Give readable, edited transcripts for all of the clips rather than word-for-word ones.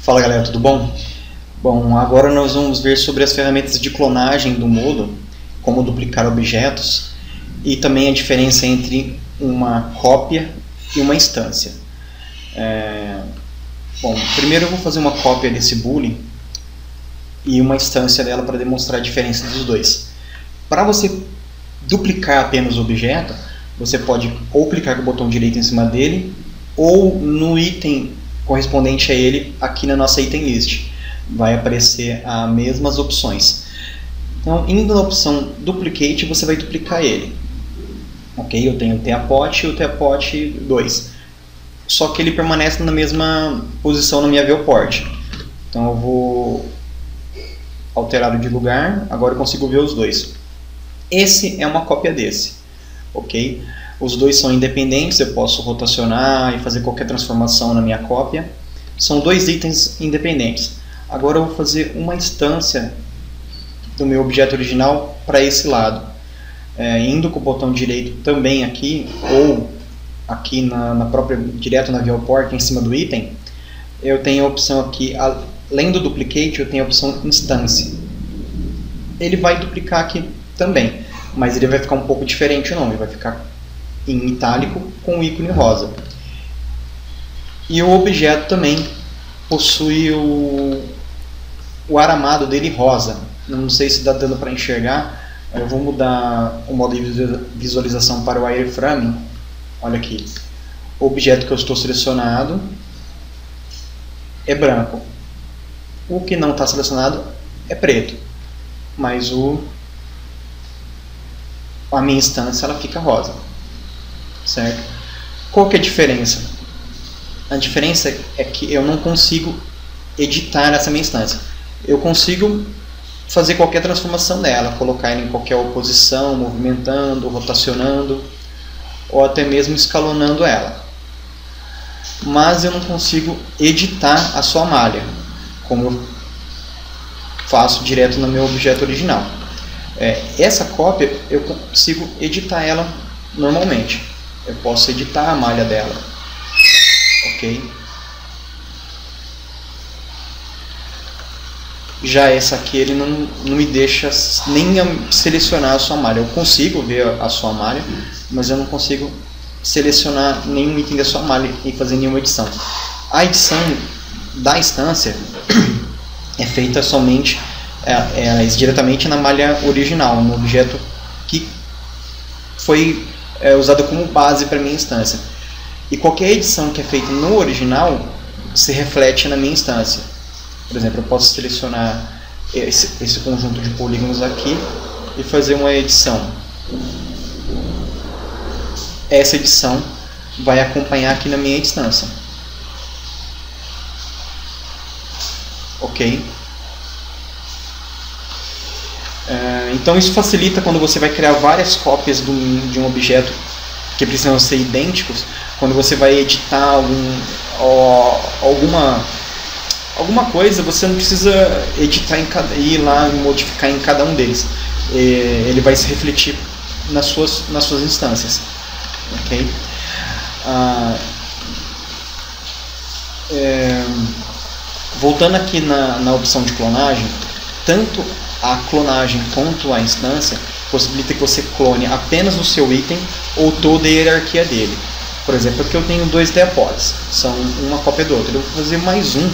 Fala galera, tudo bom? Bom, agora nós vamos ver sobre as ferramentas de clonagem do Moodle, como duplicar objetos e também a diferença entre uma cópia e uma instância. Bom, primeiro eu vou fazer uma cópia desse boolean e uma instância dela para demonstrar a diferença dos dois. Para você duplicar apenas o objeto, você pode ou clicar com o botão direito em cima dele ou no item correspondente a ele aqui na nossa item list. Vai aparecer as mesmas opções. Então, indo na opção Duplicate, você vai duplicar ele. Ok? Eu tenho o Teapot e o Teapot 2. Só que ele permanece na mesma posição na minha viewport. Então eu vou alterar de lugar. Agora eu consigo ver os dois. Esse é uma cópia desse. Ok? Os dois são independentes, eu posso rotacionar e fazer qualquer transformação na minha cópia. São dois itens independentes. Agora eu vou fazer uma instância do meu objeto original para esse lado. Indo com o botão direito também aqui, ou aqui na própria, direto na viewport, em cima do item, eu tenho a opção aqui, além do duplicate, eu tenho a opção instância. Ele vai duplicar aqui também, mas ele vai ficar um pouco diferente o nome, ele vai ficar em itálico com o ícone rosa. E o objeto também possui o aramado dele rosa. Não sei se dá dando para enxergar. Eu vou mudar o modo de visualização para o wireframe. Olha aqui. O objeto que eu estou selecionado é branco. O que não está selecionado é preto. Mas a minha instância ela fica rosa. Certo? Qual que é a diferença? A diferença é que eu não consigo editar essa minha instância. Eu consigo fazer qualquer transformação dela, colocar ela em qualquer posição, movimentando, rotacionando, ou até mesmo escalonando ela. Mas eu não consigo editar a sua malha, como eu faço direto no meu objeto original. Essa cópia eu consigo editar ela normalmente. Eu posso editar a malha dela. Ok? Já essa aqui ele não me deixa nem selecionar a sua malha. Eu consigo ver a sua malha, mas eu não consigo selecionar nenhum item da sua malha e fazer nenhuma edição. A edição da instância é feita somente diretamente na malha original, no objeto que foi usado como base para minha instância. E qualquer edição que é feita no original se reflete na minha instância. Por exemplo, eu posso selecionar esse conjunto de polígonos aqui e fazer uma edição. Essa edição vai acompanhar aqui na minha instância. Ok? Então isso facilita quando você vai criar várias cópias de um objeto que precisam ser idênticos. Quando você vai editar alguma coisa, você não precisa editar ir lá e modificar em cada um deles. Ele vai se refletir nas suas instâncias. Ok? Voltando aqui na opção de clonagem, tanto a clonagem quanto a instância possibilita que você clone apenas o seu item ou toda a hierarquia dele. Por exemplo, aqui eu tenho dois Teapots, são uma cópia do outro. Eu vou fazer mais um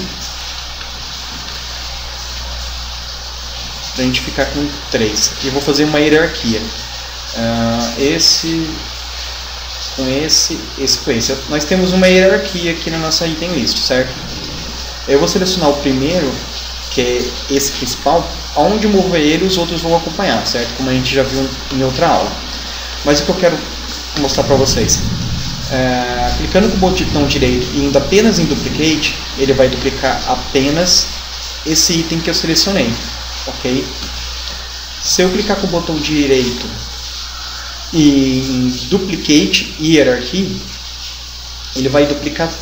para a gente ficar com 3. E vou fazer uma hierarquia. Esse com esse com esse. Nós temos uma hierarquia aqui na nossa item list, certo? Eu vou selecionar o primeiro, que é esse principal. Aonde eu mover ele, os outros vão acompanhar, certo? Como a gente já viu em outra aula. Mas o que eu quero mostrar para vocês, clicando com o botão direito e indo apenas em Duplicate, ele vai duplicar apenas esse item que eu selecionei. Ok? Se eu clicar com o botão direito e em Duplicate Hierarchy, ele vai duplicar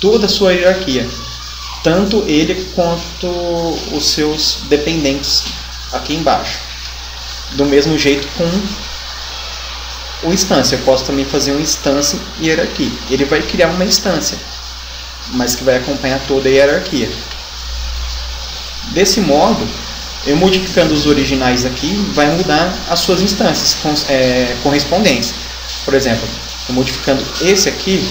toda a sua hierarquia. Tanto ele quanto os seus dependentes aqui embaixo. Do mesmo jeito com o instância. Eu posso também fazer uma instância hierarquia. Ele vai criar uma instância, mas que vai acompanhar toda a hierarquia. Desse modo, eu modificando os originais aqui, vai mudar as suas instâncias correspondentes. Por exemplo, eu modificando esse aqui,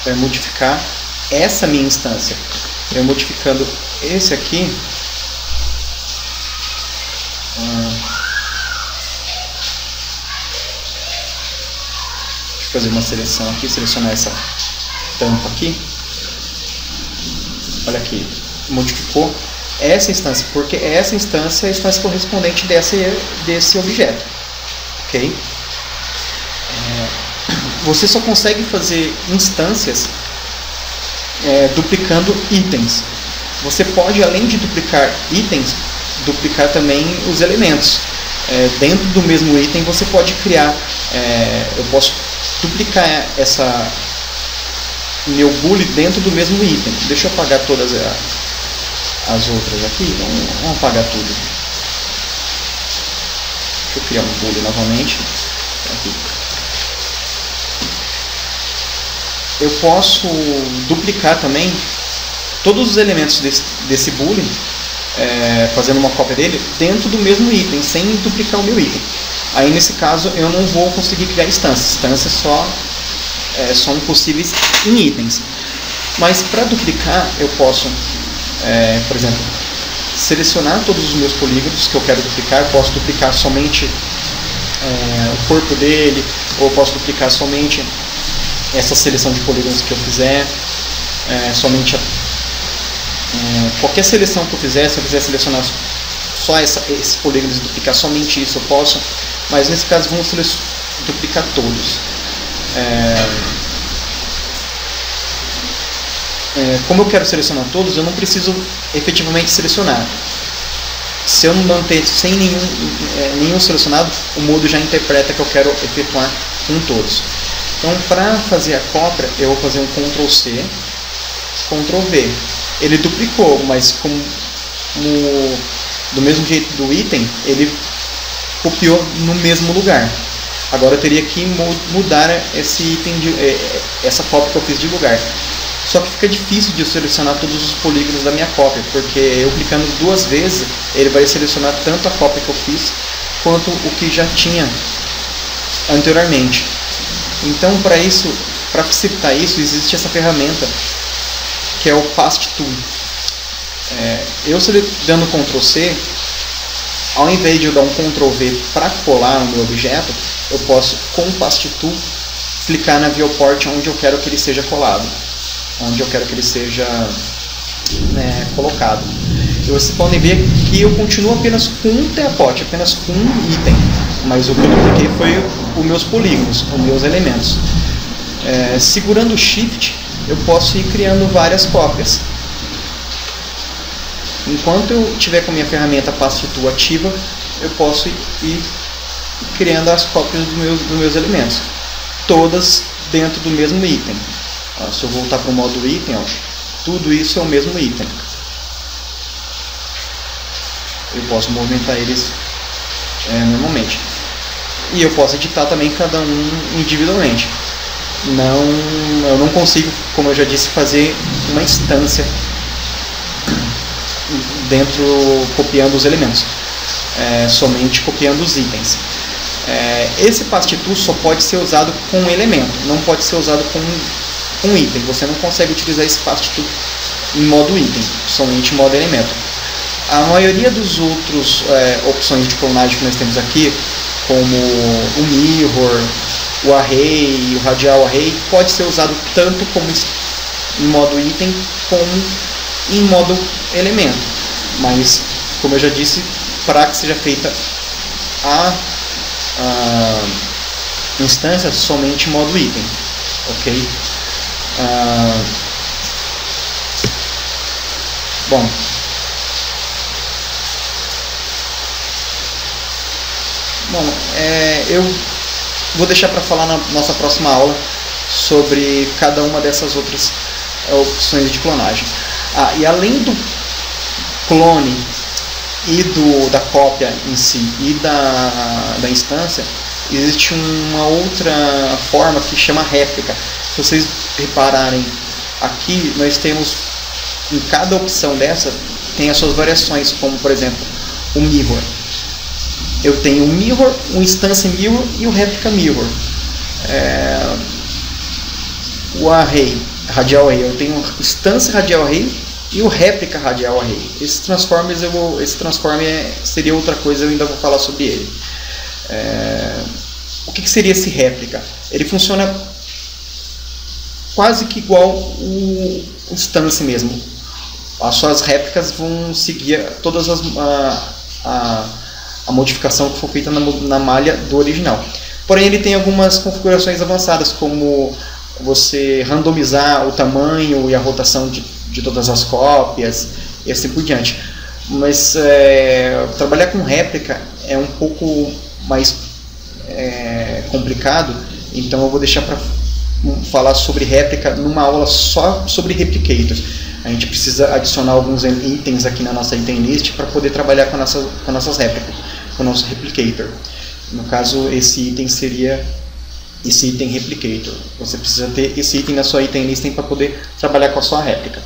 vai modificar essa minha instância. Eu modificando esse aqui, deixa eu fazer uma seleção aqui, selecionar essa tampa aqui. Olha aqui, modificou essa instância, porque essa instância é a instância correspondente desse objeto. Ok? Você só consegue fazer instâncias duplicando itens. Você pode, além de duplicar itens, duplicar também os elementos. Dentro do mesmo item você pode criar, eu posso duplicar meu boolean dentro do mesmo item. Deixa eu apagar todas as outras aqui, vamos apagar tudo. Deixa eu criar um boolean novamente. Aqui. Eu posso duplicar também todos os elementos desse boolean, fazendo uma cópia dele dentro do mesmo item, sem duplicar o meu item. Aí nesse caso eu não vou conseguir criar instâncias. Instâncias são possíveis em itens. Mas para duplicar eu posso, por exemplo, selecionar todos os meus polígonos que eu quero duplicar. Eu posso duplicar somente o corpo dele, ou posso duplicar somente essa seleção de polígonos que eu fizer, somente qualquer seleção que eu fizer. Se eu quiser selecionar só esses polígonos e duplicar somente isso, eu posso, mas nesse caso vamos duplicar todos. Como eu quero selecionar todos, eu não preciso efetivamente selecionar. Se eu não manter sem nenhum selecionado, o modo já interpreta que eu quero efetuar com todos. Então, para fazer a cópia, eu vou fazer um Ctrl+C, Ctrl+V. Ele duplicou, mas do mesmo jeito do item, ele copiou no mesmo lugar. Agora eu teria que mudar esse item, essa cópia que eu fiz de lugar. Só que fica difícil de eu selecionar todos os polígonos da minha cópia, porque eu clicando duas vezes, ele vai selecionar tanto a cópia que eu fiz, quanto o que já tinha anteriormente. Então, para facilitar isso, existe essa ferramenta que é o Paste Tool. Eu dando Ctrl+C, ao invés de eu dar um Ctrl+V para colar o meu objeto, eu posso, com o Paste Tool, clicar na viewport onde eu quero que ele seja colado, onde eu quero que ele seja colocado. E vocês podem ver que eu continuo apenas com um teapote, apenas com um item, mas o que eu dupliquei foi os meus polígonos, os meus elementos. Segurando o Shift, eu posso ir criando várias cópias. Enquanto eu tiver com a minha ferramenta Paste Tool ativa, eu posso ir criando as cópias dos meus elementos, todas dentro do mesmo item. Se eu voltar para o modo item, tudo isso é o mesmo item. Eu posso movimentar eles normalmente. E eu posso editar também cada um individualmente. Eu não consigo, como eu já disse, fazer uma instância copiando os elementos, somente copiando os itens. Esse Paste Tool só pode ser usado com um elemento, não pode ser usado com um item. Você não consegue utilizar esse Paste Tool em modo item, somente em modo elemento. A maioria dos outros opções de clonagem que nós temos aqui, como o Mirror, o Array, o Radial Array, pode ser usado tanto como em modo item como em modo elemento. Mas, como eu já disse, para que seja feita a instância somente em modo item, ok? Bom, eu vou deixar para falar na nossa próxima aula sobre cada uma dessas outras opções de clonagem. E além do clone e da cópia em si e da instância, existe uma outra forma que chama réplica. Se vocês repararem Aqui nós temos, em cada opção dessa, tem as suas variações, como por exemplo, o mirror. Eu tenho um mirror, um instance mirror e o replica mirror. O array, radial array, eu tenho o instance radial array e o réplica radial array. Esse transformer seria outra coisa, eu ainda vou falar sobre ele. O que seria esse réplica? Ele funciona quase que igual o instance mesmo. As suas réplicas vão seguir todas a modificação que foi feita na malha do original. Porém, ele tem algumas configurações avançadas, como você randomizar o tamanho e a rotação de todas as cópias e assim por diante. Mas trabalhar com réplica é um pouco mais complicado, então eu vou deixar para falar sobre réplica numa aula só sobre replicator. A gente precisa adicionar alguns itens aqui na nossa item list para poder trabalhar com nossas réplicas, com o nosso replicator. No caso, esse item seria esse item replicator. Você precisa ter esse item na sua item list para poder trabalhar com a sua réplica.